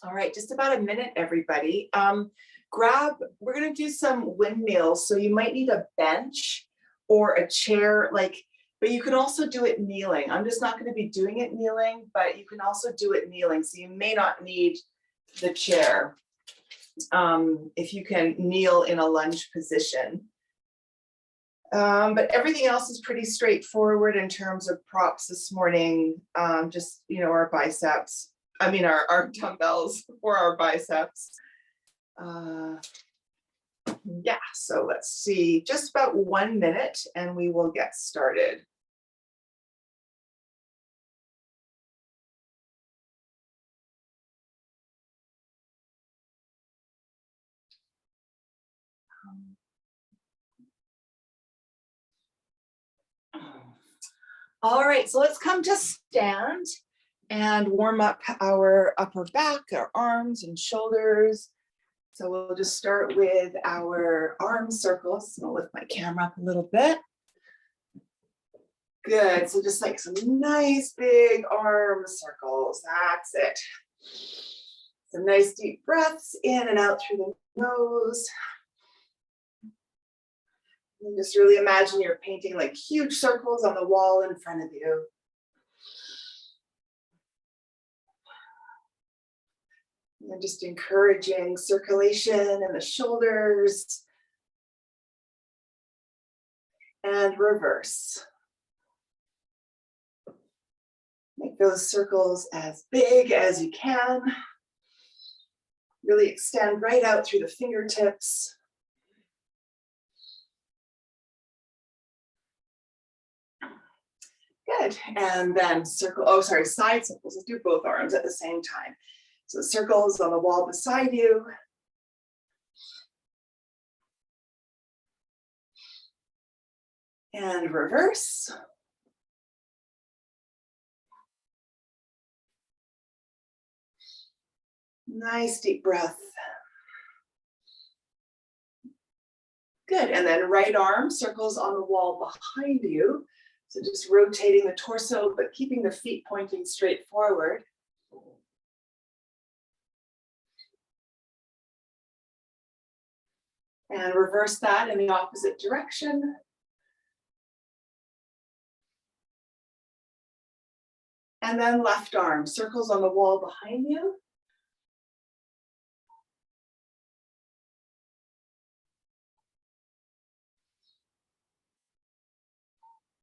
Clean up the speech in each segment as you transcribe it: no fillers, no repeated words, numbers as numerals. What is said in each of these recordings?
All right, just about a minute, everybody. We're gonna do some windmills. So you might need a bench or a chair, but you can also do it kneeling. I'm just not gonna be doing it kneeling, but you can also do it kneeling. So you may not need the chair if you can kneel in a lunge position. But everything else is pretty straightforward in terms of props this morning. Just, our biceps. Our dumbbells for our biceps. Yeah, so let's see, just about 1 minute and we will get started. All right, so let's come to stand and warm up our upper back, our arms and shoulders. So we'll just start with our arm circles. I'll lift my camera up a little bit. Good, so just like some nice big arm circles, that's it. Some nice deep breaths in and out through the nose. And just really imagine you're painting like huge circles on the wall in front of you. And just encouraging circulation in the shoulders. And reverse. Make those circles as big as you can. Really extend right out through the fingertips. Good, and then side circles. Let's do both arms at the same time. So circles on the wall beside you. And reverse. Nice deep breath. Good, and then right arm circles on the wall behind you. So just rotating the torso, but keeping the feet pointing straight forward. And reverse that in the opposite direction. And then left arm, circles on the wall behind you.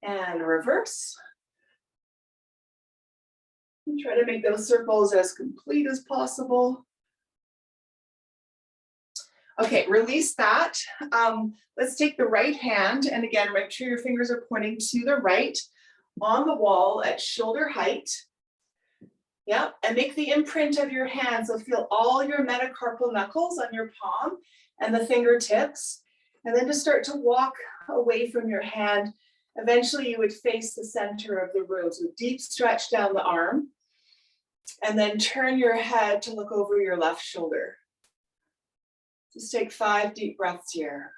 And reverse. And try to make those circles as complete as possible. Okay, release that. Let's take the right hand, and again, make sure your fingers are pointing to the right on the wall at shoulder height. Yeah, and make the imprint of your hand. So feel all your metacarpal knuckles on your palm and the fingertips. And then just start to walk away from your hand. Eventually you would face the center of the room. So deep stretch down the arm. And then turn your head to look over your left shoulder. Just take 5 deep breaths here.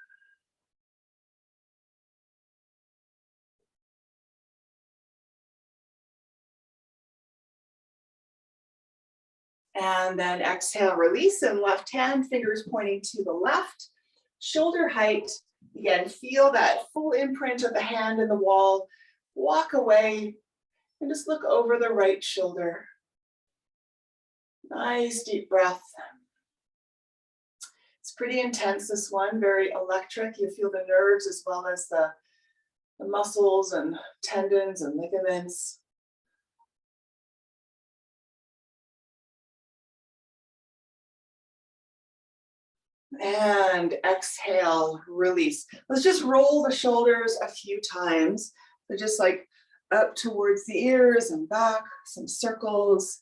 And then exhale, release, and left hand, fingers pointing to the left, shoulder height. Again, feel that full imprint of the hand in the wall. Walk away and just look over the right shoulder. Nice deep breath. It's pretty intense, this one, very electric. You feel the nerves as well as the muscles and tendons and ligaments. And exhale, release. Let's just roll the shoulders a few times. So just like up towards the ears and back, some circles.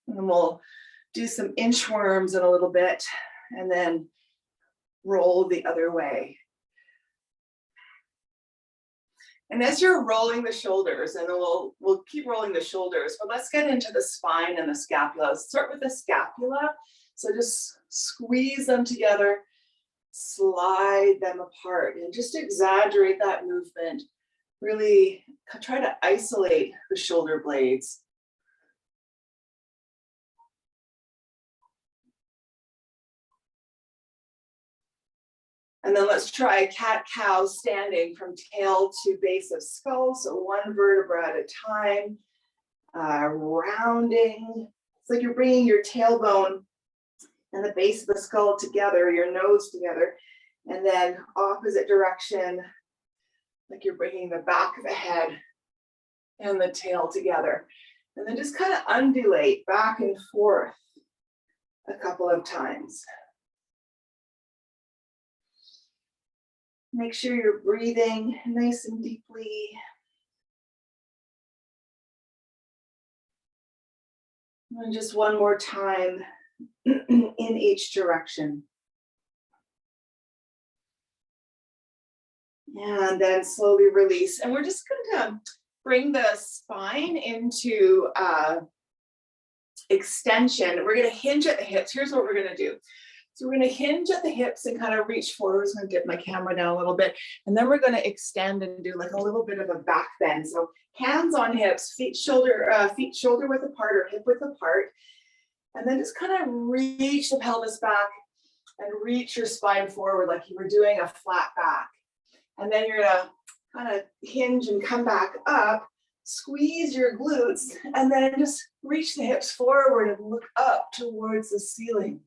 And then we'll do some inchworms in a little bit and then roll the other way. And as you're rolling the shoulders, and then we'll keep rolling the shoulders, but let's get into the spine and the scapula. Let's start with the scapula. So just squeeze them together, slide them apart, and just exaggerate that movement. Really try to isolate the shoulder blades. And then let's try cat-cow standing from tail to base of skull. So one vertebra at a time, rounding. It's like you're bringing your tailbone and the base of the skull together, your nose together, and then opposite direction, like you're bringing the back of the head and the tail together. And then just kind of undulate back and forth a couple of times. Make sure you're breathing nice and deeply. And just one more time in each direction. And then slowly release. And we're just going to bring the spine into extension. We're going to hinge at the hips. Here's what we're going to do. So we're going to hinge at the hips and kind of reach forward. I'm going to dip my camera down a little bit. And then we're going to extend and do like a little bit of a back bend. So hands on hips, feet shoulder width apart or hip width apart. And then just kind of reach the pelvis back and reach your spine forward like you were doing a flat back. And then you're going to kind of hinge and come back up, squeeze your glutes, and then just reach the hips forward and look up towards the ceiling.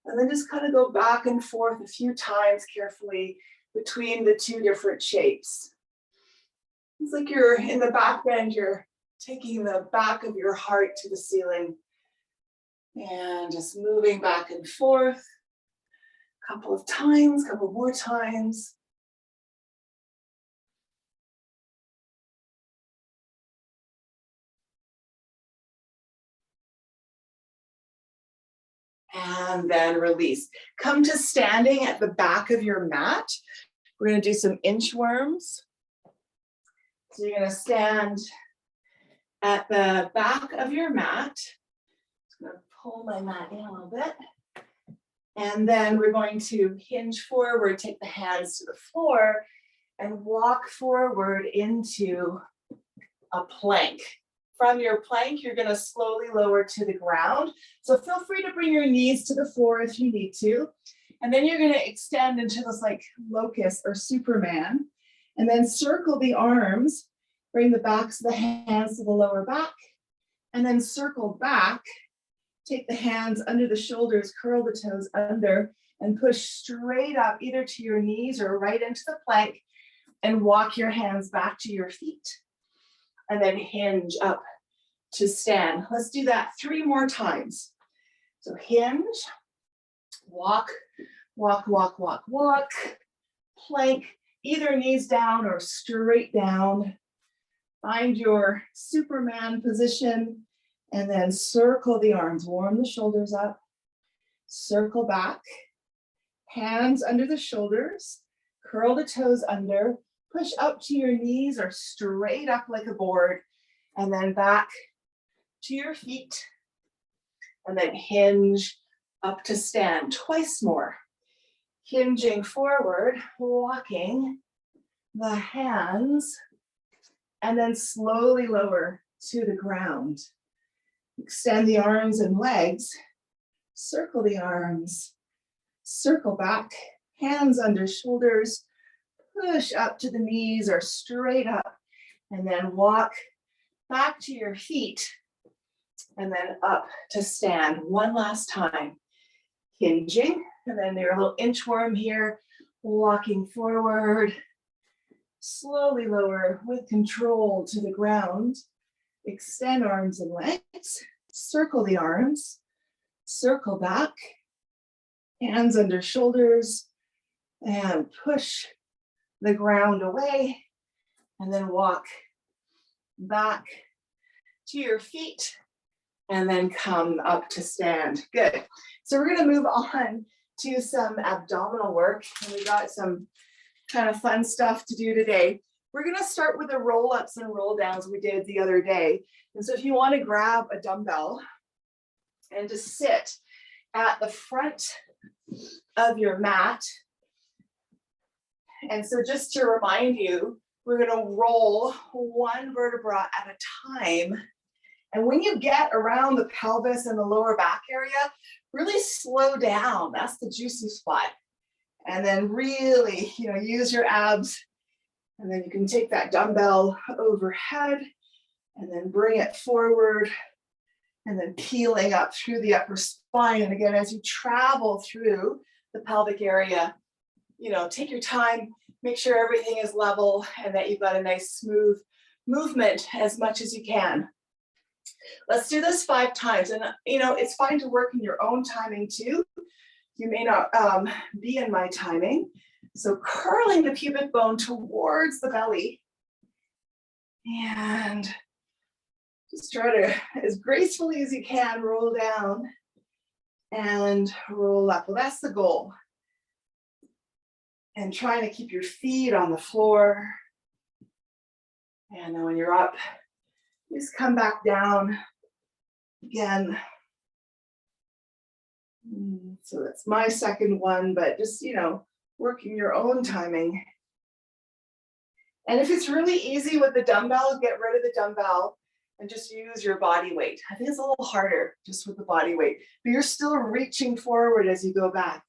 And then just kind of go back and forth a few times carefully between the two different shapes. It's like you're in the back bend, you're taking the back of your heart to the ceiling and just moving back and forth a couple of times, couple more times. And then release. Come to standing at the back of your mat. We're going to do some inchworms. So you're going to stand at the back of your mat. I'm going to pull my mat in a little bit. And then we're going to hinge forward, take the hands to the floor, and walk forward into a plank. From your plank, you're going to slowly lower to the ground. So feel free to bring your knees to the floor if you need to. And then you're going to extend into this like locust or Superman. And then circle the arms, bring the backs of the hands to the lower back. And then circle back, take the hands under the shoulders, curl the toes under, and push straight up either to your knees or right into the plank. And walk your hands back to your feet. And then hinge up to stand. Let's do that 3 more times. So hinge, walk, walk, walk, walk, walk, plank, either knees down or straight down. Find your Superman position and then circle the arms, warm the shoulders up, circle back, hands under the shoulders, curl the toes under, push up to your knees or straight up like a board, and then back to your feet, and then hinge up to stand twice more. Hinging forward, walking the hands, and then slowly lower to the ground. Extend the arms and legs, circle the arms, circle back, hands under shoulders, push up to the knees or straight up, and then walk back to your feet, and then up to stand. One last time. Hinging, and then your little inchworm here, walking forward, slowly lower with control to the ground. Extend arms and legs, circle the arms, circle back, hands under shoulders, and push the ground away, and then walk back to your feet, and then come up to stand. Good. So we're going to move on to some abdominal work, and we got some kind of fun stuff to do today. We're going to start with the roll-ups and roll-downs we did the other day. And so if you want to grab a dumbbell and just sit at the front of your mat. And so just to remind you, we're going to roll one vertebra at a time. And when you get around the pelvis and the lower back area, really slow down. That's the juicy spot. And then really, use your abs. And then you can take that dumbbell overhead and then bring it forward and then peeling up through the upper spine. And again, as you travel through the pelvic area, take your time, make sure everything is level and that you've got a nice smooth movement as much as you can. Let's do this 5 times. And it's fine to work in your own timing too. You may not be in my timing. So curling the pubic bone towards the belly and just try to, as gracefully as you can, roll down and roll up. Well, that's the goal. And trying to keep your feet on the floor. And then when you're up, just come back down again. So that's my second one, but just, working your own timing. And if it's really easy with the dumbbell, get rid of the dumbbell and just use your body weight. I think it's a little harder just with the body weight, but you're still reaching forward as you go back.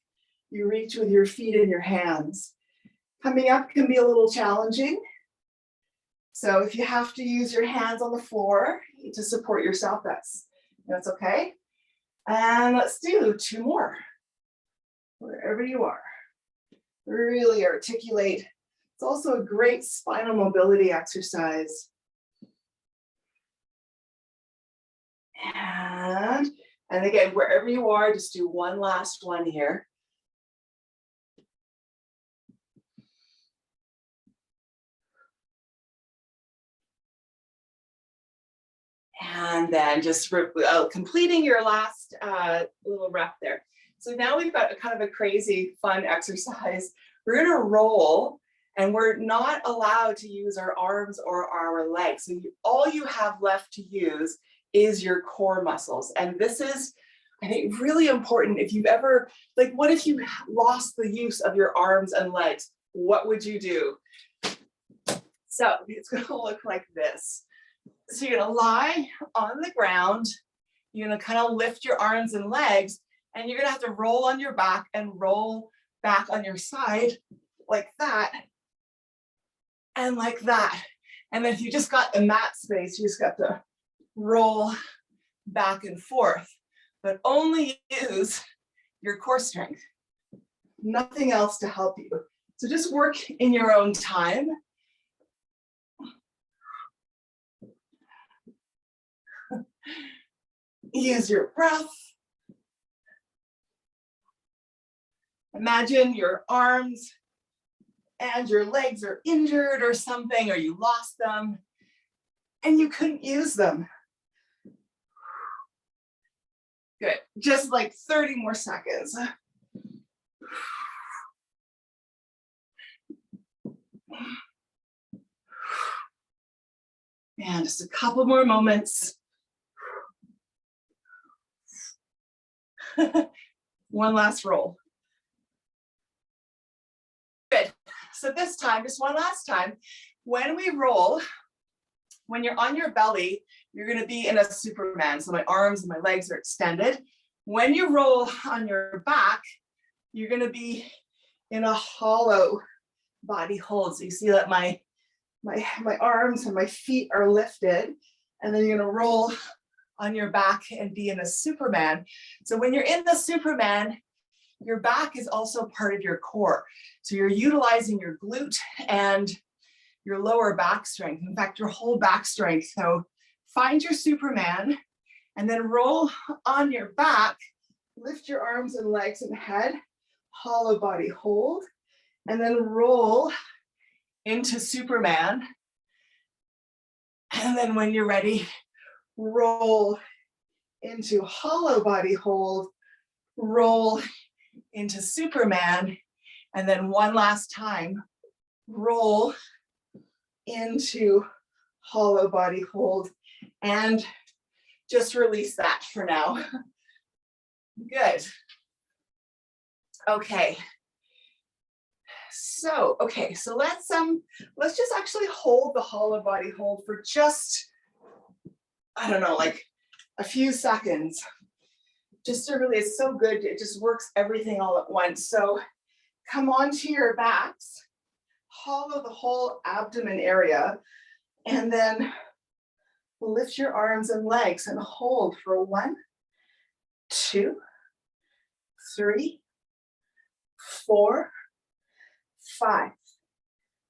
You reach with your feet and your hands. Coming up can be a little challenging. So if you have to use your hands on the floor to support yourself, that's okay. And let's do 2 more, wherever you are. Really articulate. It's also a great spinal mobility exercise. And again, wherever you are, just do one last one here. And then just completing your last little rep there. So now we've got a kind of a crazy fun exercise. We're gonna roll and we're not allowed to use our arms or our legs. So all you have left to use is your core muscles. And this is, I think, really important. If you've ever, what if you lost the use of your arms and legs? What would you do? So it's gonna look like this. So you're gonna lie on the ground, you're gonna kind of lift your arms and legs, and you're gonna have to roll on your back and roll back on your side like that, and like that. And then if you just got the mat space, you just got to roll back and forth, but only use your core strength, nothing else to help you. So just work in your own time. Use your breath. Imagine your arms and your legs are injured or something, or you lost them and you couldn't use them. Good, just 30 more seconds. And just a couple more moments. One last roll. Good. So this time, just one last time, when we roll, when you're on your belly, you're going to be in a Superman. So my arms and my legs are extended. When you roll on your back, you're going to be in a hollow body hold. So you see that my arms and my feet are lifted, and then you're going to roll on your back and be in a Superman. So when you're in the Superman, your back is also part of your core. So you're utilizing your glute and your lower back strength. In fact, your whole back strength. So find your Superman and then roll on your back, lift your arms and legs and head, hollow body hold, and then roll into Superman. And then when you're ready, roll into hollow body hold, roll into Superman, and then one last time, roll into hollow body hold, and just release that for now. Good. Okay. So let's just actually hold the hollow body hold for just, I don't know, a few seconds. Just to really, it's so good. It just works everything all at once. So come onto your backs, hollow the whole abdomen area, and then lift your arms and legs and hold for 1, 2, 3, 4, 5,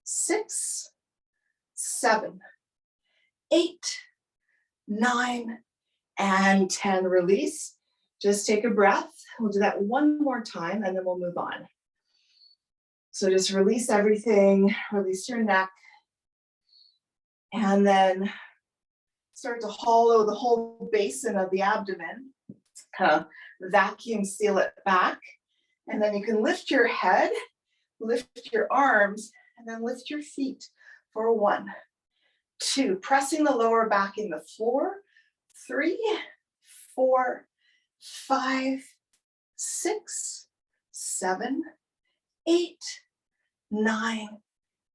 6, 7, 8, 9, and 10. Release. Just take a breath. We'll do that one more time and then we'll move on. So just release everything, release your neck, and then start to hollow the whole basin of the abdomen, kind of vacuum seal it back. And then you can lift your head, lift your arms, and then lift your feet for 1, 2, pressing the lower back in the floor, 3, 4, 5, 6, 7, 8, 9,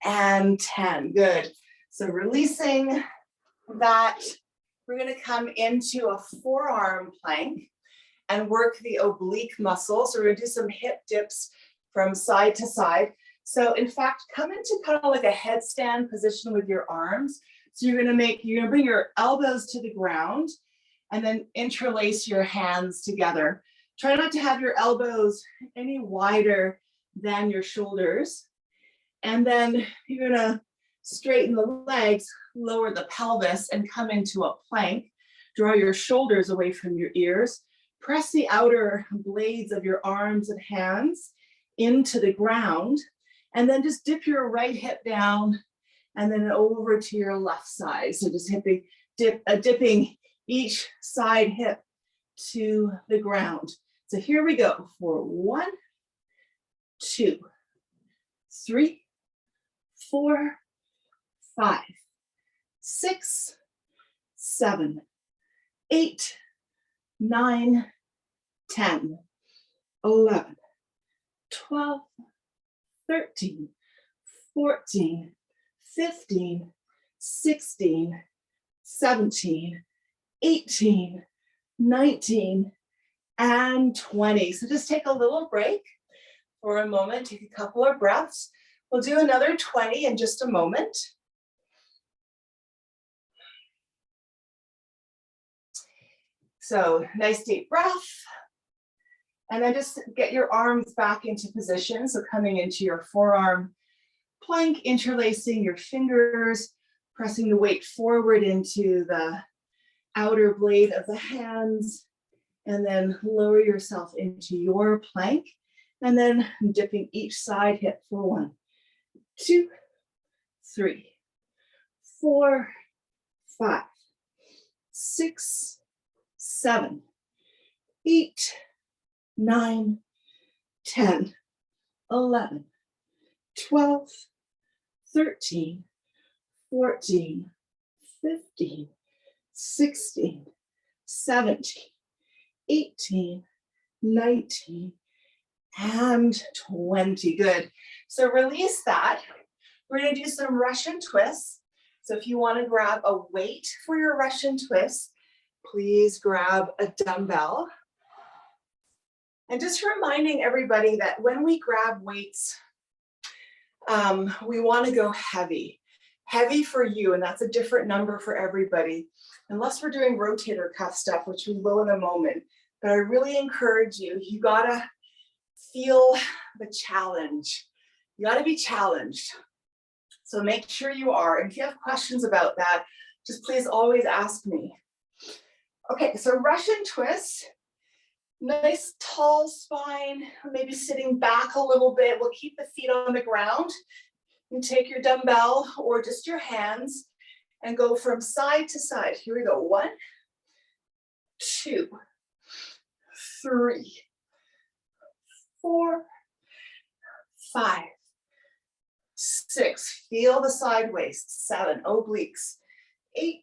and 10. Good. So releasing that, we're going to come into a forearm plank and work the oblique muscle. So we're going to do some hip dips from side to side. So in fact, come into kind of like a headstand position with your arms. So you're going to bring your elbows to the ground and then interlace your hands together. Try not to have your elbows any wider than your shoulders. And then you're going to straighten the legs, lower the pelvis, and come into a plank. Draw your shoulders away from your ears. Press the outer blades of your arms and hands into the ground. And then just dip your right hip down and then over to your left side. So just dipping each side hip to the ground. So here we go for 1, 2, 3, 4, 5, 6, 7, 8, 9, 10, 11, 12, 13, 14, 15, 16, 17, 18, 19, and 20. So just take a little break for a moment, take a couple of breaths. We'll do another 20 in just a moment. So nice deep breath. And then just get your arms back into position. So coming into your forearm plank, interlacing your fingers, pressing the weight forward into the outer blade of the hands, and then lower yourself into your plank, and then dipping each side hip for 1, 2, 3, 4, 5, 6, 7, 8, 9, 10, 11, 12, 13, 14, 15, 16, 17, 18, 19, and 20. Good. So release that. We're going to do some Russian twists. So if you want to grab a weight for your Russian twist, please grab a dumbbell. And just reminding everybody that when we grab weights, we want to go heavy. Heavy for you, and that's a different number for everybody. Unless we're doing rotator cuff stuff, which we will in a moment. But I really encourage you, you gotta feel the challenge. You gotta be challenged. So make sure you are. And if you have questions about that, just please always ask me. Okay, so Russian twist. Nice tall spine, maybe sitting back a little bit. We'll keep the feet on the ground. You take your dumbbell or just your hands and go from side to side. Here we go. 1, 2, 3, 4, 5, 6. Feel the side waist. 7, obliques. 8,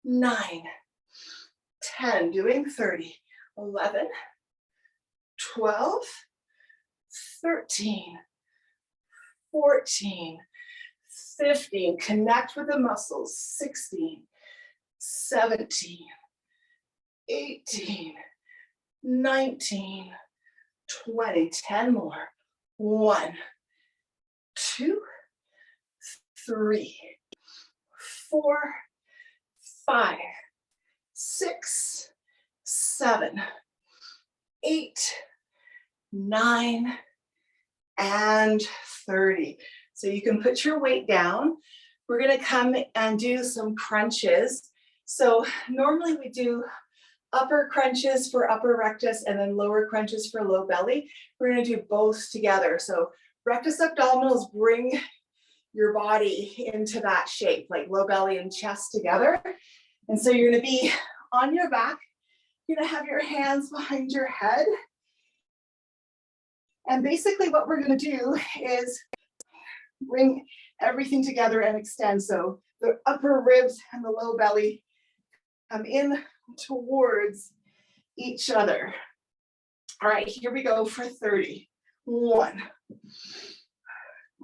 9, 10. Doing 30. 11, 12, 13, 14, 15. Connect with the muscles. 16, 17, 18, 19, 20. 10 more. 1, 2, 3, 4, 5, 6, 7, 8, 9, and 30. So you can put your weight down. We're gonna come and do some crunches. So normally we do upper crunches for upper rectus and then lower crunches for low belly. We're gonna do both together. So rectus abdominals bring your body into that shape, like low belly and chest together. And so you're gonna be on your back. You're gonna have your hands behind your head. And basically what we're gonna do is bring everything together and extend. So the upper ribs and the low belly come in towards each other. All right, here we go for 30. 1,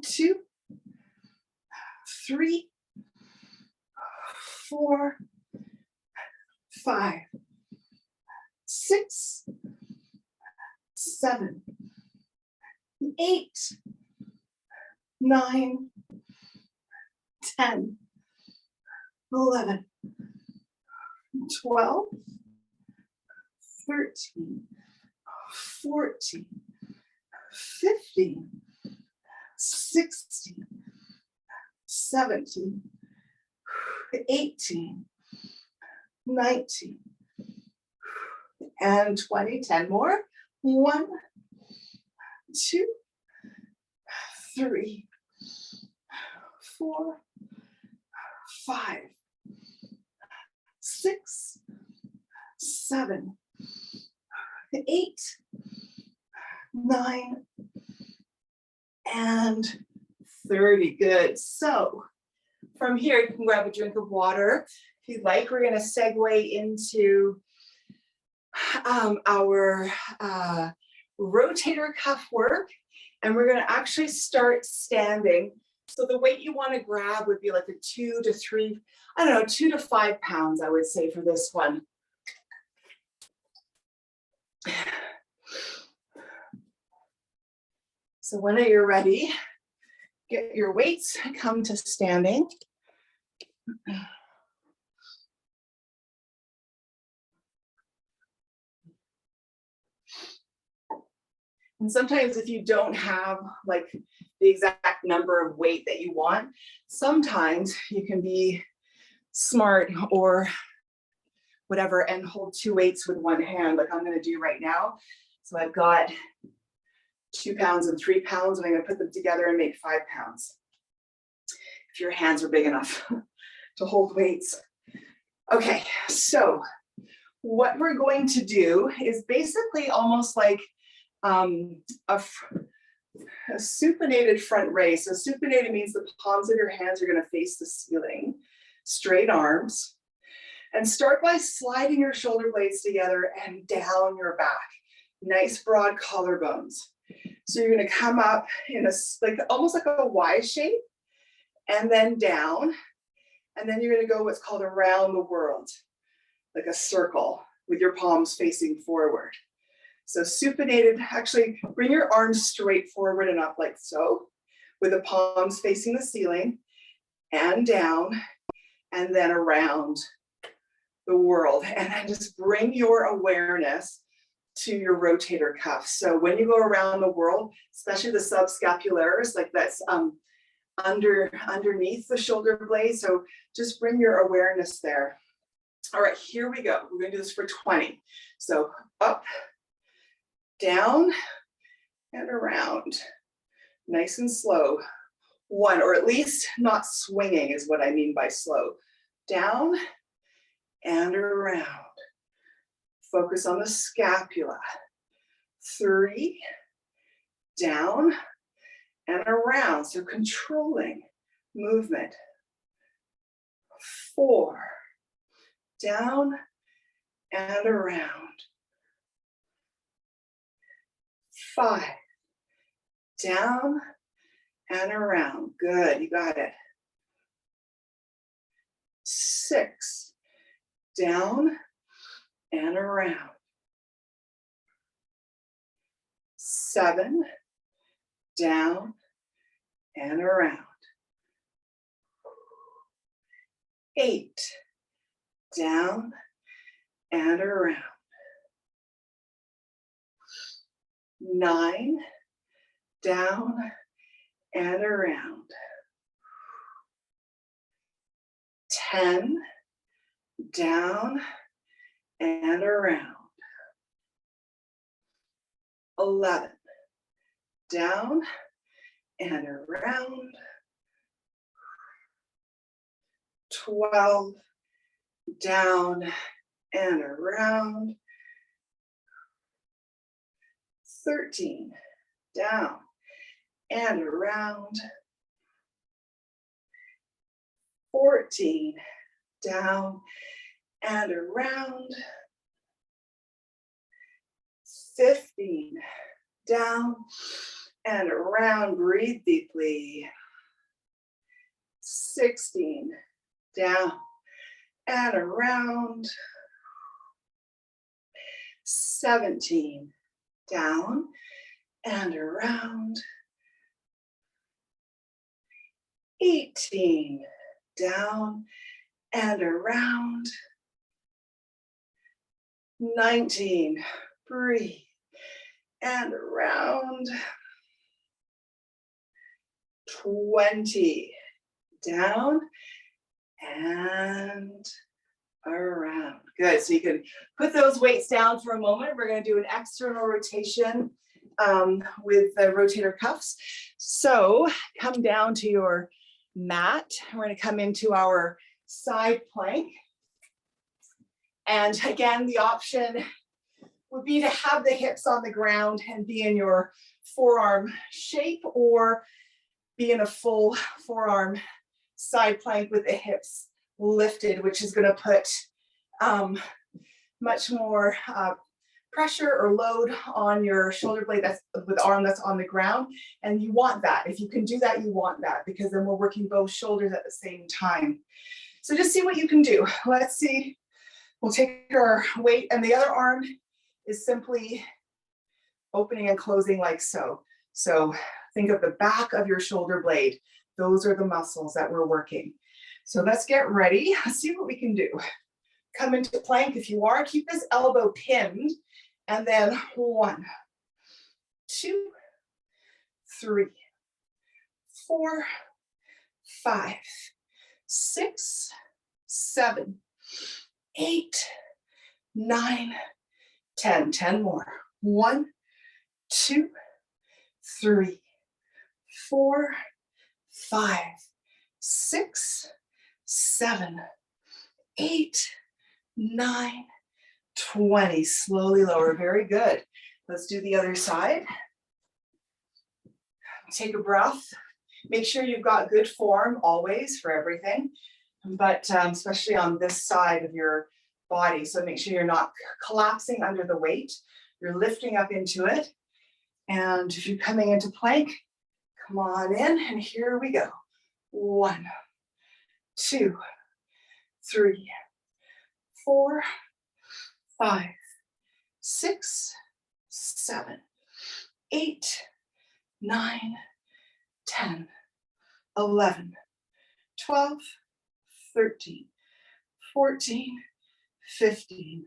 2, 3, 4, 5, 6, 7, 8, 9, 10, 11, 12, 13, 14, 15, 16, 17, 18, 19, and 20. 10 more. 1, 2, 3, 4, 5, 6, 7, 8, 9, and 30. Good. So from here, you can grab a drink of water. If you'd like, we're going to segue into our rotator cuff work. And we're going to actually start standing. So the weight you want to grab would be like a 2 to 3, I don't know, 2 to 5 pounds, I would say, for this one. So when you're ready, get your weights, come to standing. And sometimes if you don't have like the exact number of weight that you want, sometimes you can be smart or whatever and hold 2 weights with one hand, like I'm going to do right now. So I've got 2 pounds and 3 pounds, and I'm going to put them together and make 5 pounds. If your hands are big enough to hold weights. Okay, so what we're going to do is basically almost like a supinated front raise. So supinated means the palms of your hands are going to face the ceiling, straight arms, and start by sliding your shoulder blades together and down your back. Nice broad collarbones. So you're going to come up in a like almost like a Y shape, and then down, and then you're going to go what's called around the world, like a circle with your palms facing forward. So supinated, actually bring your arms straight forward and up like so, with the palms facing the ceiling, and down, and then around the world. And then just bring your awareness to your rotator cuff. So when you go around the world, especially the subscapularis, like that's underneath the shoulder blade. So just bring your awareness there. All right, here we go. We're going to do this for 20. So up, down, and around. Nice and slow. 1, or at least not swinging is what I mean by slow. Down and around. Focus on the scapula. 3, down and around. So controlling movement. 4, down and around. 5, down and around. Good, you got it. 6, down and around. 7, down, and around. 8, down, and around. 9, down, and around. 10, down, and around. 11, down, and around. 12, down, and around. 13, down, and around. 14, down, and around. 15, down, and around. Breathe deeply. 16, down, and around. 17, down, and around. 18, down, and around. 19, breathe, and around. 20, down, and around. Good, so you can put those weights down for a moment. We're gonna do an external rotation with the rotator cuffs. So come down to your mat. We're gonna come into our side plank. And again, the option would be to have the hips on the ground and be in your forearm shape, or be in a full forearm side plank with the hips lifted, which is going to put much more pressure or load on your shoulder blade that's with the arm that's on the ground. And you want that. If you can do that, you want that, because then we're working both shoulders at the same time. So just see what you can do. Let's see. We'll take our weight, and the other arm is simply opening and closing like so. So think of the back of your shoulder blade. Those are the muscles that we're working. So let's get ready. Let's see what we can do. Come into plank if you are. Keep this elbow pinned. And then 1, 2, 3, 4, 5, 6, 7, 8, 9, 10. 10 more. 1, 2, 3, 4, 5, 6, 7, 8, 9, 20. Slowly lower. Very good. Let's do the other side. Take a breath. Make sure you've got good form always for everything, but especially on this side of your body. So make sure you're not collapsing under the weight. You're lifting up into it. And if you're coming into plank, come on in, and here we go. 1, 2, 3, 4, 5, 6, 7, 8, 9, 10, 11, 12, 13, 14, 15,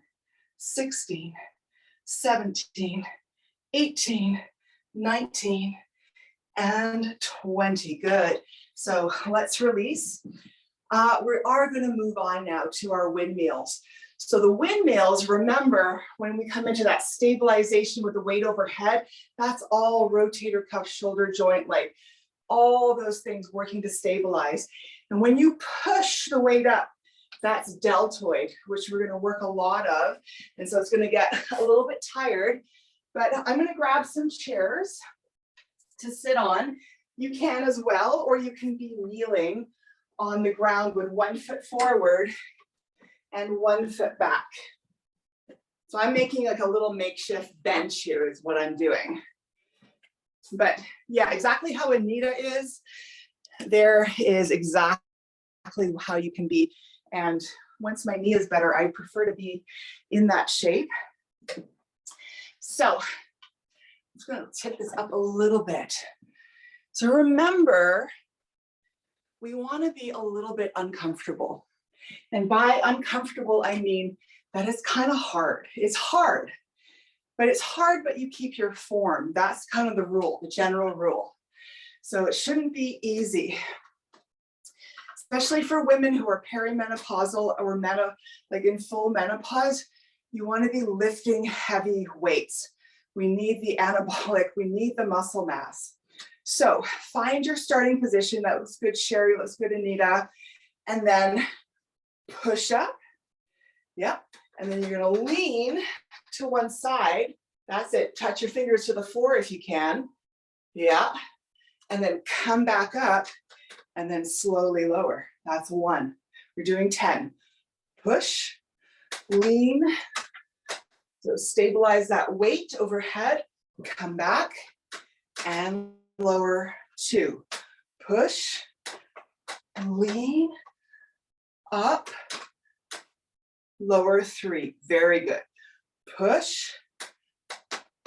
16, 17, 18, 19, and 20. Good. So let's release. We are going to move on now to our windmills. So the windmills, remember, when we come into that stabilization with the weight overhead, that's all rotator cuff, shoulder joint, like all those things working to stabilize. And when you push the weight up, that's deltoid, which we're going to work a lot of. And so it's going to get a little bit tired, but I'm going to grab some chairs to sit on. You can as well, or you can be kneeling on the ground with 1 foot forward and 1 foot back. So I'm making like a little makeshift bench here is what I'm doing. But yeah, exactly how Anita is, there is exactly how you can be. And once my knee is better, I prefer to be in that shape. So I'm just going to tip this up a little bit. So remember, we want to be a little bit uncomfortable. And by uncomfortable, I mean that it's kind of hard. It's hard, but you keep your form. That's kind of the rule, the general rule. So it shouldn't be easy, especially for women who are perimenopausal or like in full menopause. You want to be lifting heavy weights. We need the anabolic, we need the muscle mass. So find your starting position. That looks good, Sherry, looks good, Anita. And then push up. Yep. And then you're going to lean to one side. That's it. Touch your fingers to the floor if you can. Yeah. And then come back up and then slowly lower. That's 1. We're doing 10. Push, lean. So stabilize that weight overhead. Come back and lower 2. Push, lean, up, lower 3. Very good. Push,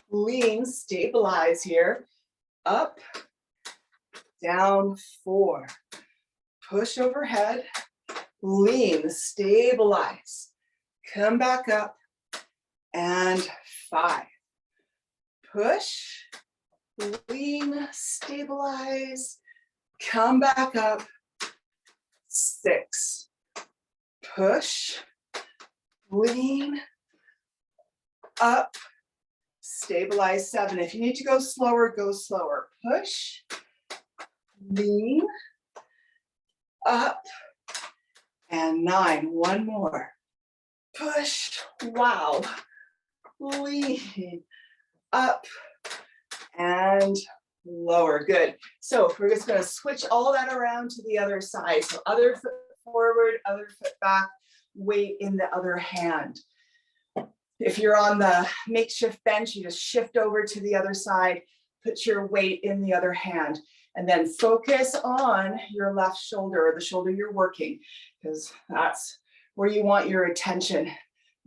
lean, stabilize here. Up, down 4. Push overhead, lean, stabilize. Come back up and 5. Push, lean, stabilize. Come back up. 6. Push, lean, up, stabilize. 7. If you need to go slower, go slower. Push, lean, up, and 9. One more. Push, wow, lean, up, and lower. Good. So we're just going to switch all that around to the other side. So other foot forward, other foot back, weight in the other hand. If you're on the makeshift bench, you just shift over to the other side, put your weight in the other hand, and then focus on your left shoulder or the shoulder you're working, because that's where you want your attention.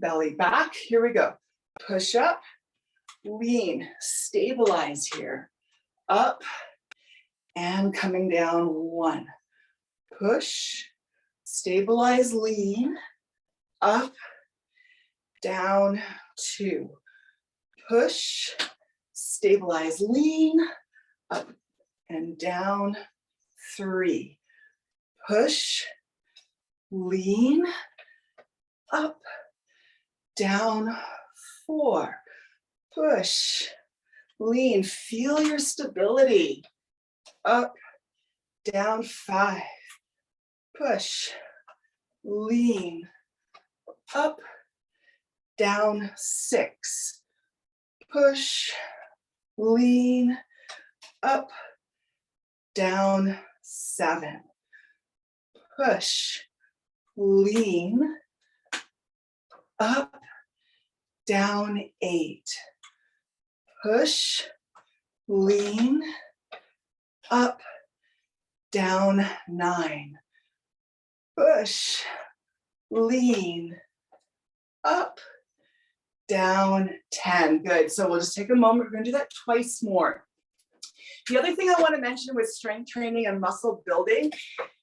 Belly back. Here we go. Push up, lean, stabilize here. Up and coming down. 1. Push, stabilize, lean, up, down 2. Push, stabilize, lean, up and down 3. Push, lean, up, down 4. Push, lean, feel your stability. Up, down 5. Push, lean, up, down 6. Push, lean, up, down 7. Push, lean, up, down 8. Push, lean, up, down 9. Push, lean, up, down 10. Good. So we'll just take a moment. We're going to do that twice more. The other thing I want to mention with strength training and muscle building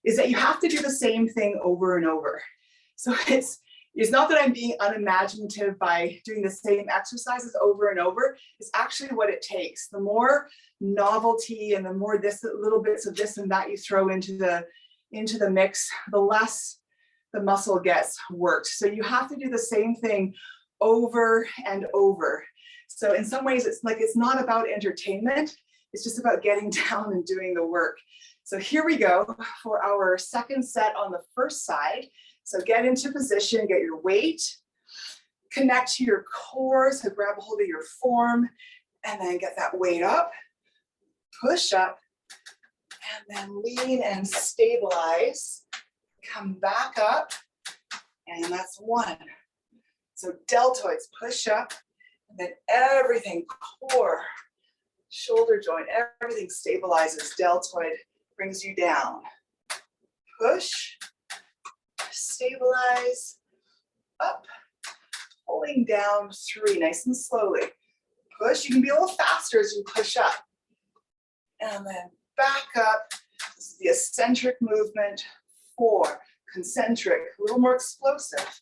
is that you have to do the same thing over and over. So it's not that I'm being unimaginative by doing the same exercises over and over. It's actually what it takes. The more novelty and the more little bits of this and that you throw into the mix, the less the muscle gets worked. So you have to do the same thing over and over. So in some ways, it's not about entertainment. It's just about getting down and doing the work. So here we go for our second set on the first side. So get into position, get your weight, connect to your core. So grab a hold of your form and then get that weight up, push up, and then lean and stabilize. Come back up, and that's 1. So deltoids, push up, and then everything, core, shoulder joint, everything stabilizes. Deltoid brings you down. Push, stabilize, up, pulling down 3, nice and slowly. Push, you can be a little faster as you push up. And then back up. This is the eccentric movement. 4, concentric, a little more explosive.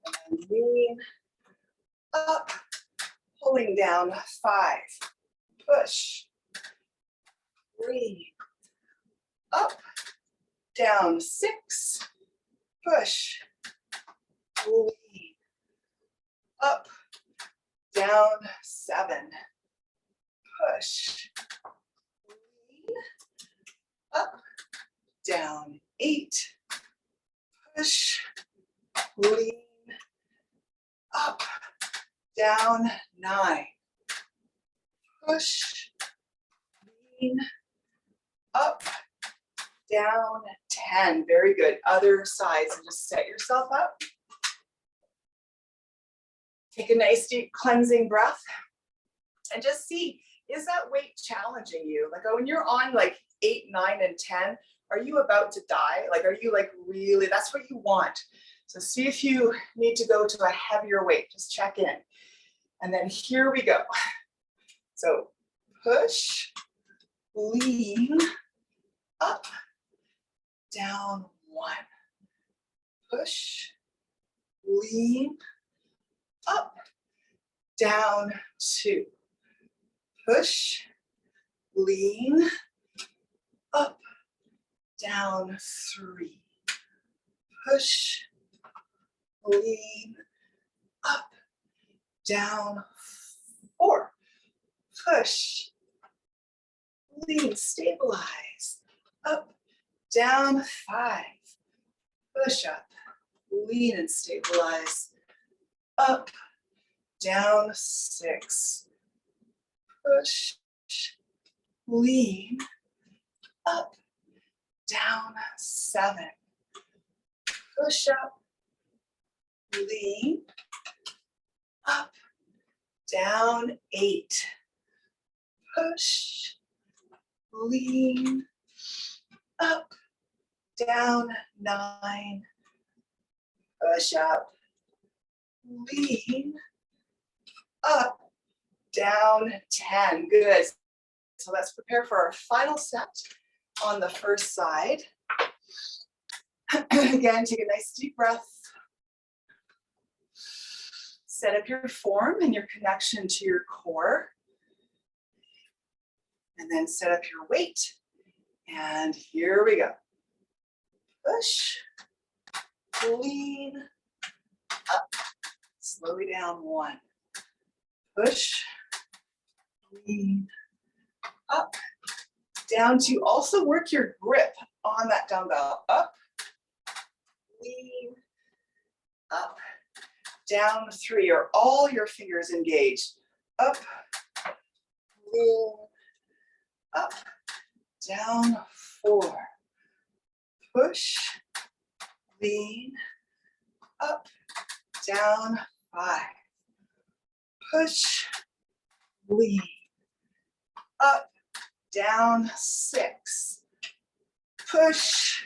And then lean up, pulling down. 5, push, lean, up, down. 6, push, lean, up, down. 7, push, lean, up, down. 8, push, lean, up, down. 9, push, lean, up, down. 10. Very good. Other sides, and just set yourself up. Take a nice deep cleansing breath and just see, is that weight challenging you? Like when you're on like 8, 9, and 10, are you about to die? Like, are you like really, that's what you want. So see if you need to go to a heavier weight, just check in. And then here we go. So push, lean, up, down. 1, push, lean, up, down. 2, push, lean, up, down. 3, push, lean, up, down. 4, push, lean, stabilize, up, down. 5, push up, lean and stabilize, up, down. 6, push, lean, up, down. 7, push up, lean, up, down. 8, push, lean, up, down. 9, push up, lean, up, down. 10. Good. So let's prepare for our final set on the first side. Again, take a nice deep breath. Set up your form and your connection to your core. And then set up your weight. And here we go. Push, lean, up, slowly down. 1, push, lean, up, down. 2. Also work your grip on that dumbbell. Up, lean, up, down. 3. Are all your fingers engaged? Up, lean, up, down. 4, push, lean, up, down. 5, push, lean, up, down. 6, push,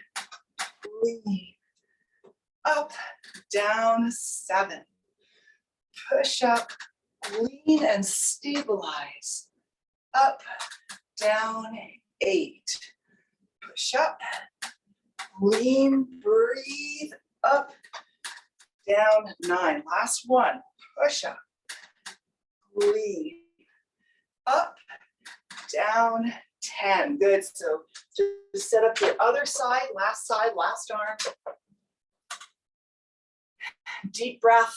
lean, up, down. 7, push up, lean and stabilize, up, down. 8, push up, lean, breathe, up, down. 9, last one, push up, lean, up, down. 10. Good. So just set up your other side, last arm. Deep breath,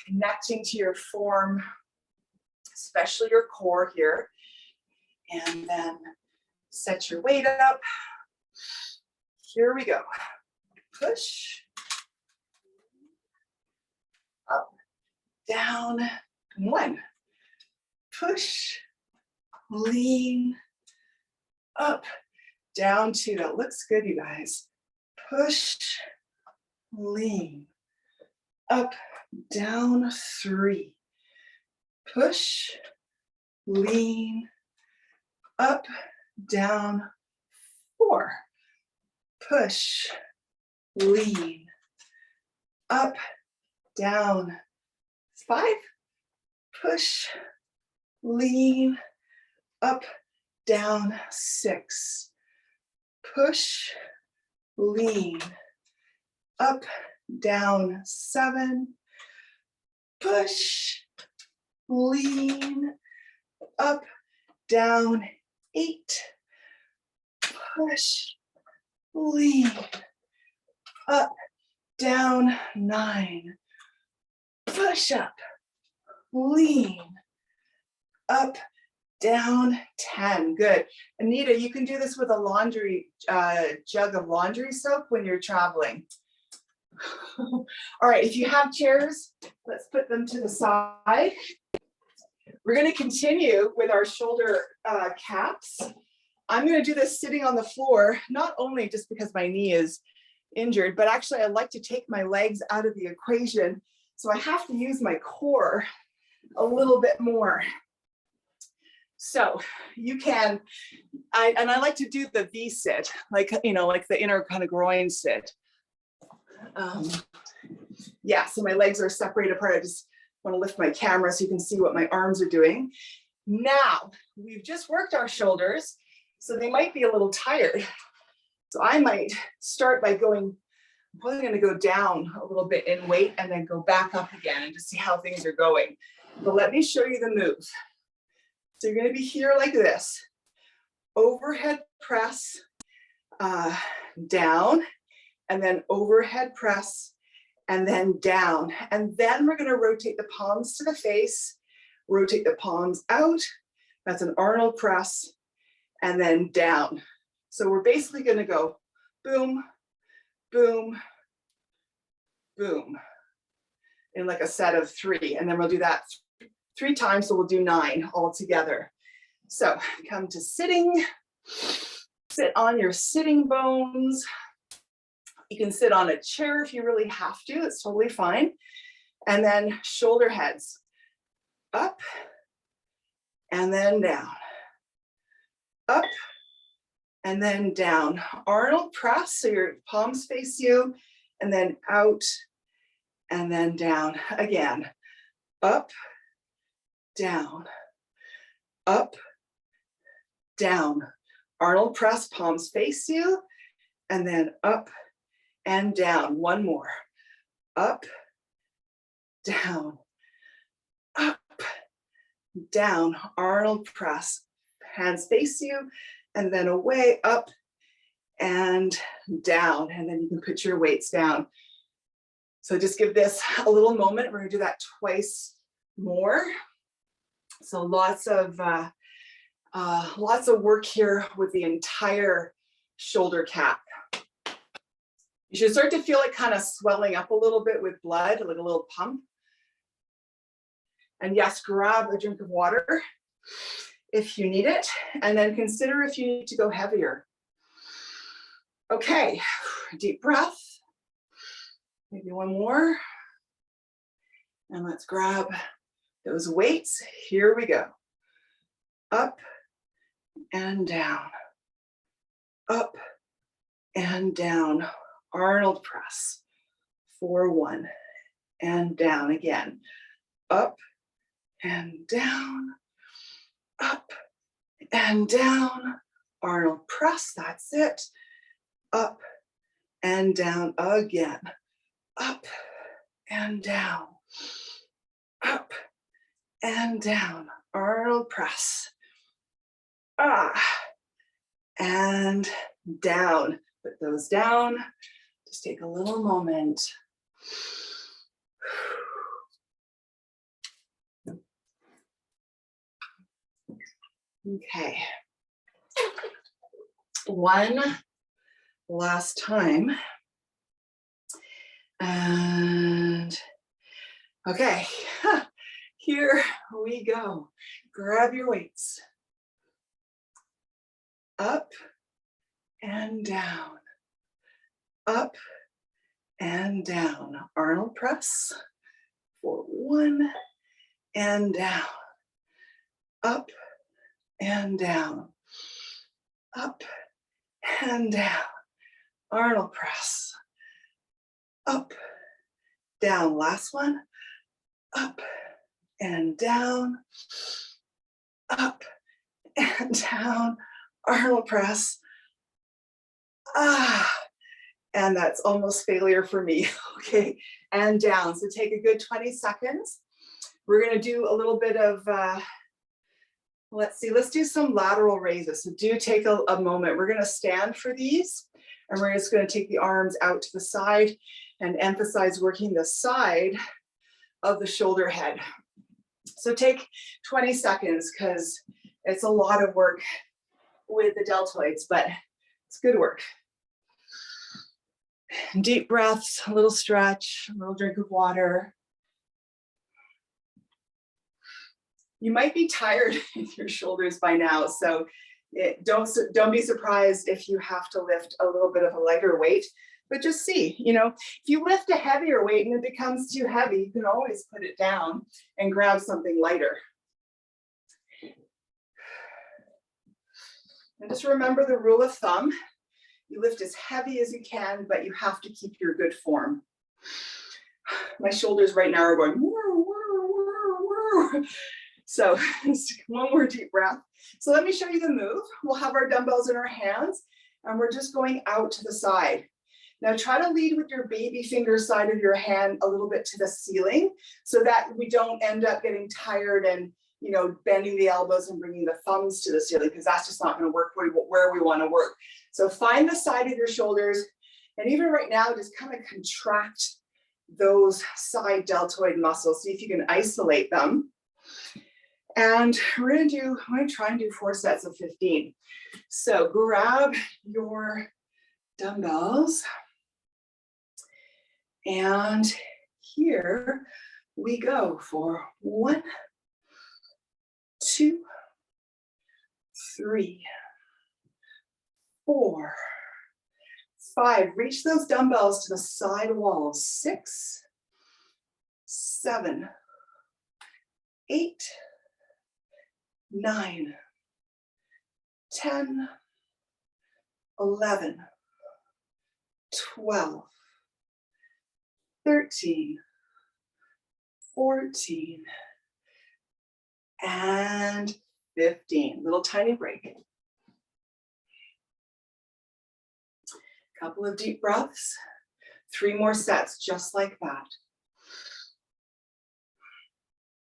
connecting to your form, especially your core here. And then set your weight up. Here we go. Push, up, down. 1, push, lean, up, down. 2. That looks good, you guys. Push, lean, up, down. 3, push, lean, up, down. 4, push, lean, up, down. 5, push, lean, up, down 6, push, lean, up, down 7, push, lean, up, down 8, push, lean, up, down 9, push up, lean, up, down 10. Good. Anita, you can do this with a laundry jug of laundry soap when you're traveling. All right, if you have chairs, let's put them to the side. We're going to continue with our shoulder caps. I'm going to do this sitting on the floor, not only just because my knee is injured, but actually I like to take my legs out of the equation. So I have to use my core a little bit more. So you can, I like to do the V sit, like, like the inner kind of groin sit. Yeah, so my legs are separated apart. I just want to lift my camera so you can see what my arms are doing. Now, we've just worked our shoulders, so they might be a little tired. So I might start by I'm probably going to go down a little bit in weight and then go back up again and just see how things are going. But let me show you the move. So you're going to be here like this. Overhead press down, and then overhead press, and then down. And then we're going to rotate the palms to the face, rotate the palms out. That's an Arnold press, and then down. So we're basically going to go boom, boom, boom, in like a set of 3. And then we'll do that 3 times, so we'll do 9 all together. So come to sitting, sit on your sitting bones. You can sit on a chair if you really have to, it's totally fine. And then shoulder heads, up, and then down, up, and then down. Arnold press, so your palms face you, and then out, and then down. Again, up, down, up, down. Arnold press, palms face you, and then up and down. One more. Up, down, up, down. Arnold press, hands face you, and then away, up and down. And then you can put your weights down. So just give this a little moment. We're gonna do that twice more. So lots of work here with the entire shoulder cap. You should start to feel it kind of swelling up a little bit with blood, like a little pump. And yes, grab a drink of water if you need it, and then consider if you need to go heavier. Okay, deep breath. Maybe one more. And let's grab those weights. Here we go. Up and down. Up and down. Arnold press. 4, 1. And down again. Up and down. Up and down. Arnold press. That's it. Up and down again. Up and down. Up and down. Arnold press. And down. Put those down. Just take a little moment. Okay. One last time. And okay, here we go. Grab your weights. Up and down. Up and down. Arnold press. 4, 1. And down. Up and down. Up and down. Arnold press. Up, down. Last one. Up and down. Up and down, Arnold press. Ah, and that's almost failure for me. Okay, and down. So take a good 20 seconds. We're gonna do a little bit of, let's see, let's do some lateral raises. So do take a moment. We're gonna stand for these, and we're just gonna take the arms out to the side and emphasize working the side of the shoulder head. So take 20 seconds because it's a lot of work with the deltoids, but it's good work. Deep breaths, a little stretch, a little drink of water. You might be tired in your shoulders by now, so don't be surprised if you have to lift a little bit of a lighter weight, but just see, if you lift a heavier weight and it becomes too heavy, you can always put it down and grab something lighter. And just remember the rule of thumb. You lift as heavy as you can, but you have to keep your good form. My shoulders right now are going, woo, woo, woo, woo. So one more deep breath. So let me show you the move. We'll have our dumbbells in our hands, and we're just going out to the side. Now try to lead with your baby finger side of your hand a little bit to the ceiling so that we don't end up getting tired and bending the elbows and bringing the thumbs to the ceiling, because that's just not going to work where we want to work. So find the side of your shoulders, and even right now, just kind of contract those side deltoid muscles. See if you can isolate them. And we're going to try and do 4 sets of 15. So grab your dumbbells. And here we go for 1, 2, 3, 4, 5. Reach those dumbbells to the side walls. 6, 7, 8, 9, 10, 11, 12, 13, 14, and 15. Little tiny break. Couple of deep breaths. 3 more sets, just like that.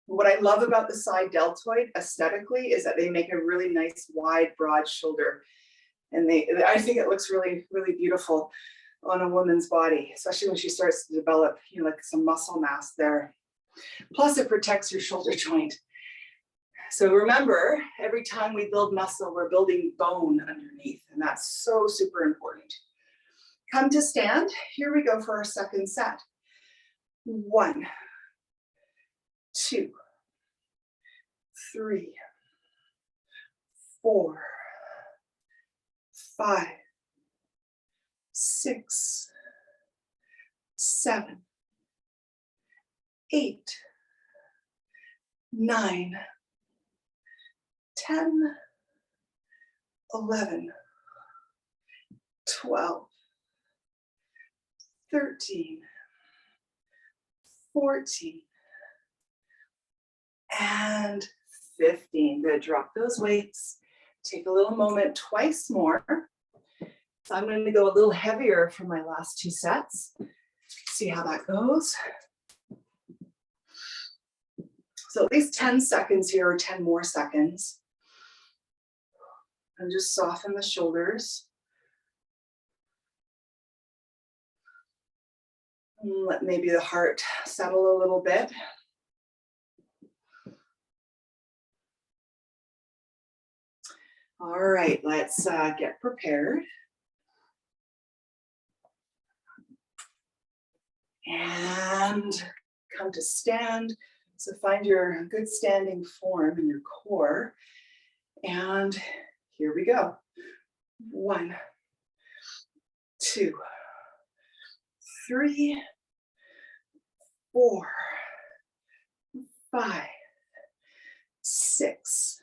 What I love about the side deltoid aesthetically is that they make a really nice, wide, broad shoulder. And I think it looks really, really beautiful on a woman's body, especially when she starts to develop, like some muscle mass there. Plus it protects your shoulder joint. So remember, every time we build muscle, we're building bone underneath, and that's so super important. Come to stand. Here we go for our second set. 1, 2, 3, 4, 5, 6, 7, 8, 9, 10, 11, 12, 13, 14, and 15. Good, drop those weights. Take a little moment, twice more. So I'm going to go a little heavier for my last 2 sets. See how that goes. So at least 10 seconds here, or 10 more seconds. And just soften the shoulders. And let maybe the heart settle a little bit. All right, let's get prepared. And come to stand. So find your good standing form in your core. And here we go. 1, 2, 3, 4, 5, 6,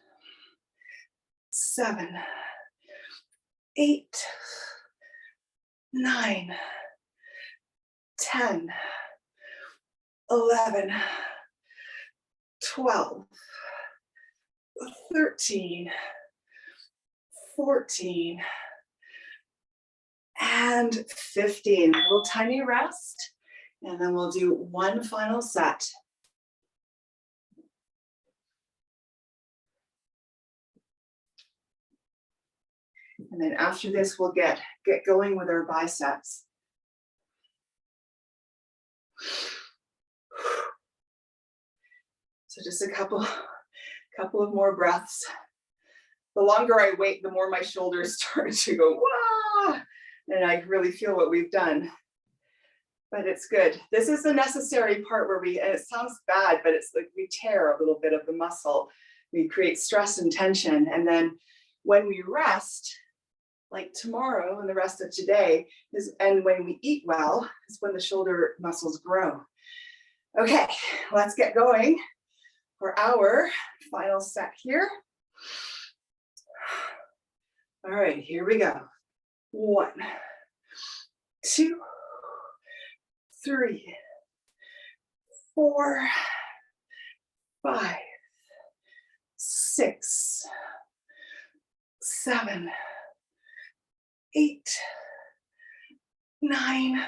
7, 8, 9, 10, 11, 12, 13, 14, and 15. A little tiny rest, and then we'll do one final set. And then after this, we'll get going with our biceps. So just a couple of more breaths. The longer I wait, the more my shoulders start to go, wah! And I really feel what we've done. But it's good. This is the necessary part where and it sounds bad, but it's like we tear a little bit of the muscle. We create stress and tension. And then when we rest, like tomorrow and the rest of today, and when we eat well, is when the shoulder muscles grow. Okay, let's get going for our final set here. All right, here we go. 1, 2, 3, 4, 5, 6, 7, 8, 9,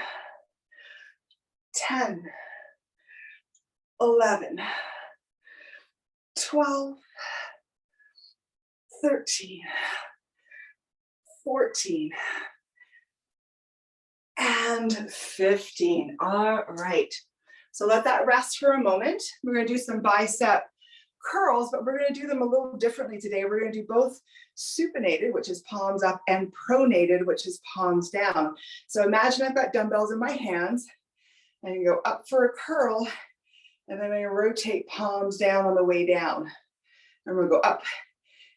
10, 11, 12, 13, 14, and 15. All right. So let that rest for a moment. We're going to do some bicep curls, but we're going to do them a little differently today. We're going to do both supinated, which is palms up, and pronated, which is palms down. So imagine I've got dumbbells in my hands, and you go up for a curl, and then I rotate palms down on the way down. And we'll go up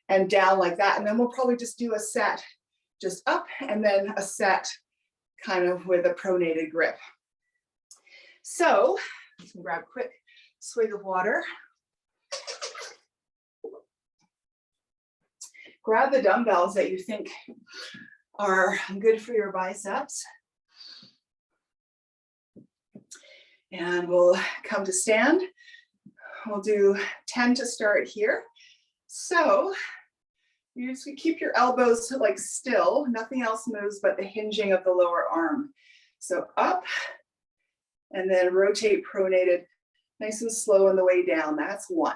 and down like that. And then we'll probably just do a set just up, and then a set kind of with a pronated grip. So you can grab a quick swig of water. Grab the dumbbells that you think are good for your biceps. And we'll come to stand. We'll do 10 to start here. So you just keep your elbows like still, nothing else moves but the hinging of the lower arm. So up, and then rotate pronated, nice and slow on the way down. That's 1,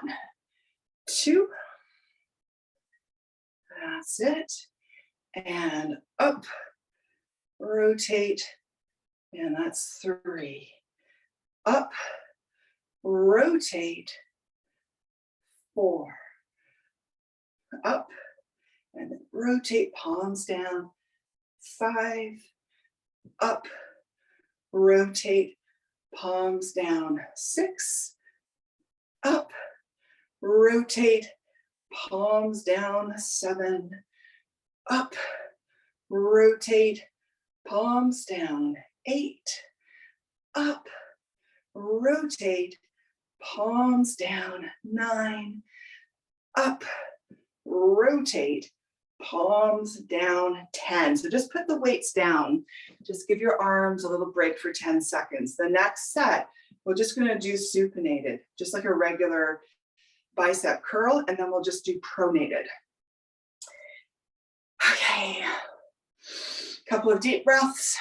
2, that's it. And up, rotate, and that's 3. Up, rotate, 4. Up, and then rotate, palms down, 5. Up, rotate, palms down, 6. Up, rotate, palms down, 7. Up, rotate, palms down, 8. Up, rotate, palms down, 9. Up, rotate, palms down, 10. So just put the weights down. Just give your arms a little break for 10 seconds. The next set, we're just going to do supinated, just like a regular bicep curl, and then we'll just do pronated. Okay, couple of deep breaths.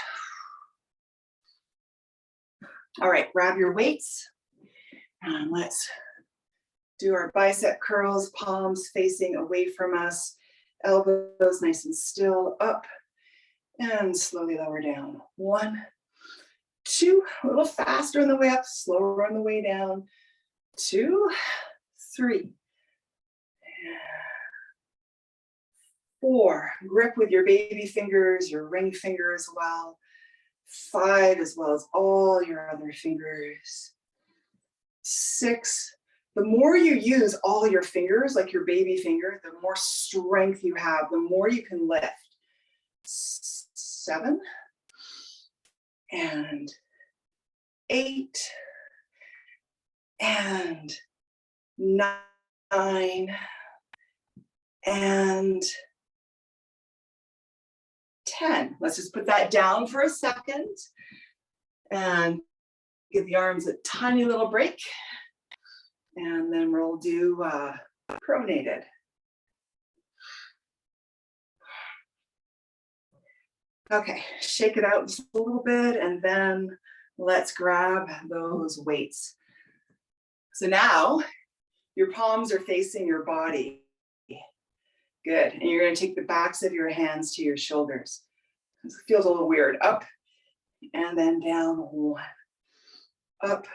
All right, grab your weights, and let's do our bicep curls, palms facing away from us, elbows nice and still, up, and slowly lower down. 1, 2, a little faster on the way up, slower on the way down. 2, 3, 4, grip with your baby fingers, your ring finger as well. 5, as well as all your other fingers. 6, the more you use all your fingers, like your baby finger, the more strength you have, the more you can lift. 7, and 8, and 9, and 10. Let's just put that down for a second and give the arms a tiny little break. And then we'll do pronated. Okay, shake it out just a little bit and then let's grab those weights. So now your palms are facing your body. Good, and you're gonna take the backs of your hands to your shoulders. It feels a little weird. Up and then down, 1. Up,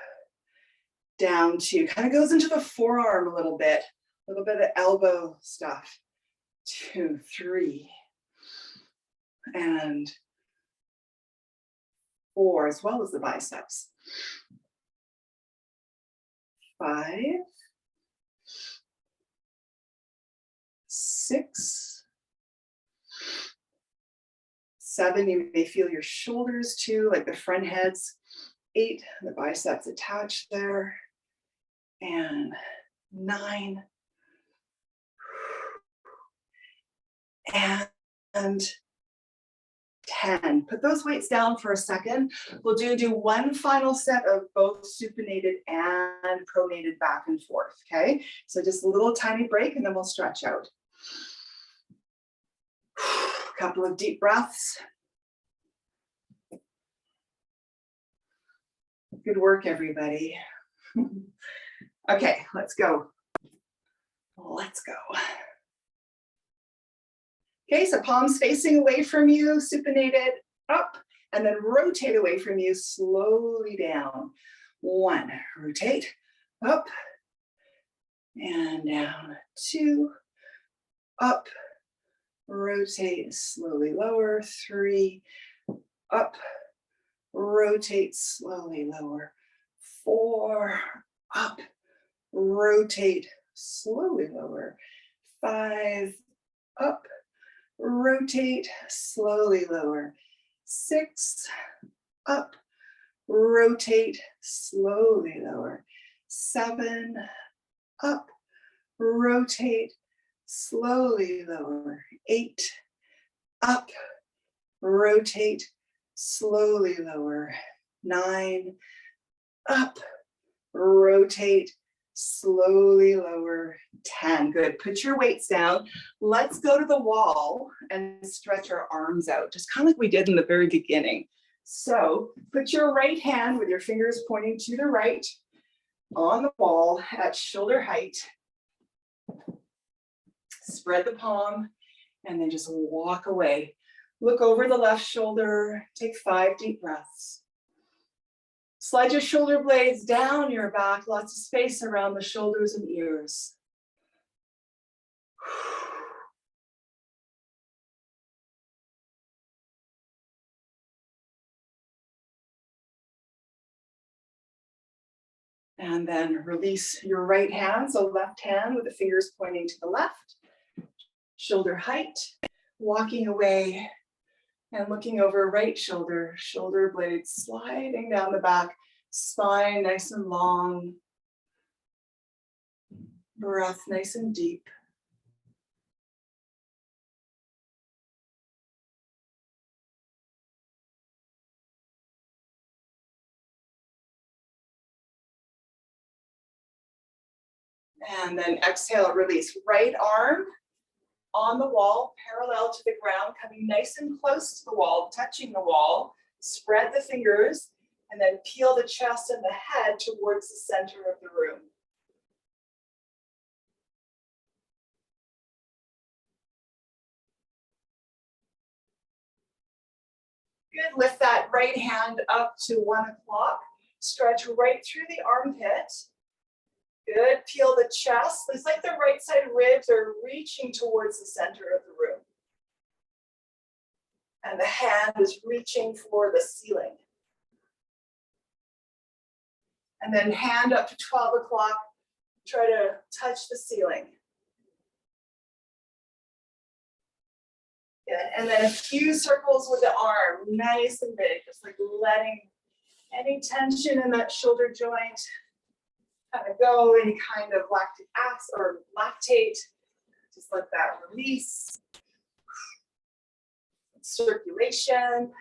down 2. Kind of goes into the forearm a little bit of elbow stuff. 2, 3, and 4, as well as the biceps. 5, 6, 7, you may feel your shoulders too, like the front heads. 8, the biceps attached there. And 9. And 10. Put those weights down for a second. We'll do one final set of both supinated and pronated back and forth, okay? So just a little tiny break and then we'll stretch out. A couple of deep breaths. Good work, everybody. Okay, let's go. Let's go. Okay, so palms facing away from you, supinated up, and then rotate away from you, slowly down. 1, rotate, up, and down. 2, up, rotate, slowly lower. 3, up, rotate, slowly lower. 4, up, rotate, slowly lower. 5, up, rotate, slowly lower. 6, up, rotate, slowly lower. 7, up, rotate, slowly lower. 8, up, rotate, slowly lower. 9, up, rotate, slowly lower. 10, good. Put your weights down. Let's go to the wall and stretch our arms out, just kind of like we did in the very beginning. So put your right hand with your fingers pointing to the right on the wall at shoulder height. Spread the palm and then just walk away. Look over the left shoulder. Take 5 deep breaths. Slide your shoulder blades down your back, lots of space around the shoulders and ears. And then release your right hand, so left hand with the fingers pointing to the left. Shoulder height, walking away and looking over right shoulder, shoulder blades sliding down the back, spine nice and long. Breath nice and deep. And then exhale, release. Right arm on the wall, parallel to the ground, coming nice and close to the wall, touching the wall. Spread the fingers and then peel the chest and the head towards the center of the room. Good, lift that right hand up to 1 o'clock. Stretch right through the armpit. Good, peel the chest. It's like the right side ribs are reaching towards the center of the room. And the hand is reaching for the ceiling. And then hand up to 12 o'clock, try to touch the ceiling. Good, and then a few circles with the arm, nice and big, just like letting any tension in that shoulder joint kind of go, any kind of lactic acid or lactate, just let that release. Circulation,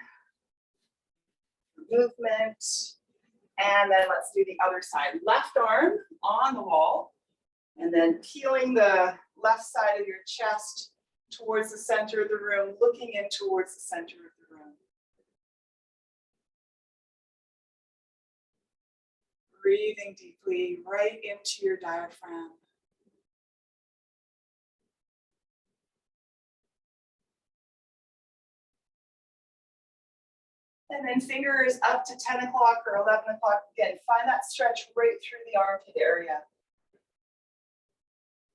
movement, and then let's do the other side. Left arm on the wall, and then peeling the left side of your chest towards the center of the room, looking in towards the center of the room. breathing deeply right into your diaphragm. And then fingers up to 10 o'clock or 11 o'clock. Again, find that stretch right through the armpit area.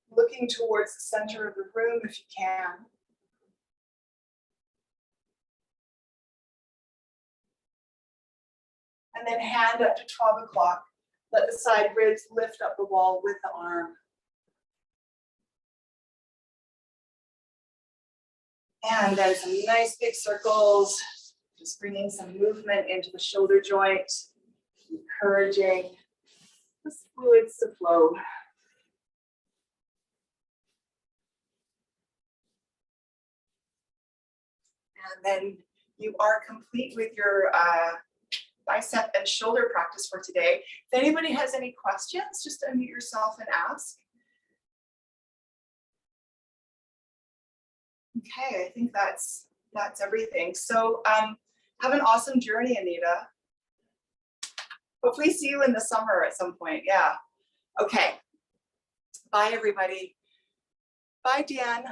Looking towards the center of the room if you can. And then hand up to 12 o'clock. Let the side ribs lift up the wall with the arm. And then some nice big circles. Just bringing some movement into the shoulder joint, encouraging the fluids to flow. And then you are complete with your bicep and shoulder practice for today. If anybody has any questions, just unmute yourself and ask. Okay, I think that's everything. So have an awesome journey, Anita. Hopefully see you in the summer at some point. Yeah. Okay. Bye, everybody. Bye, Deanne.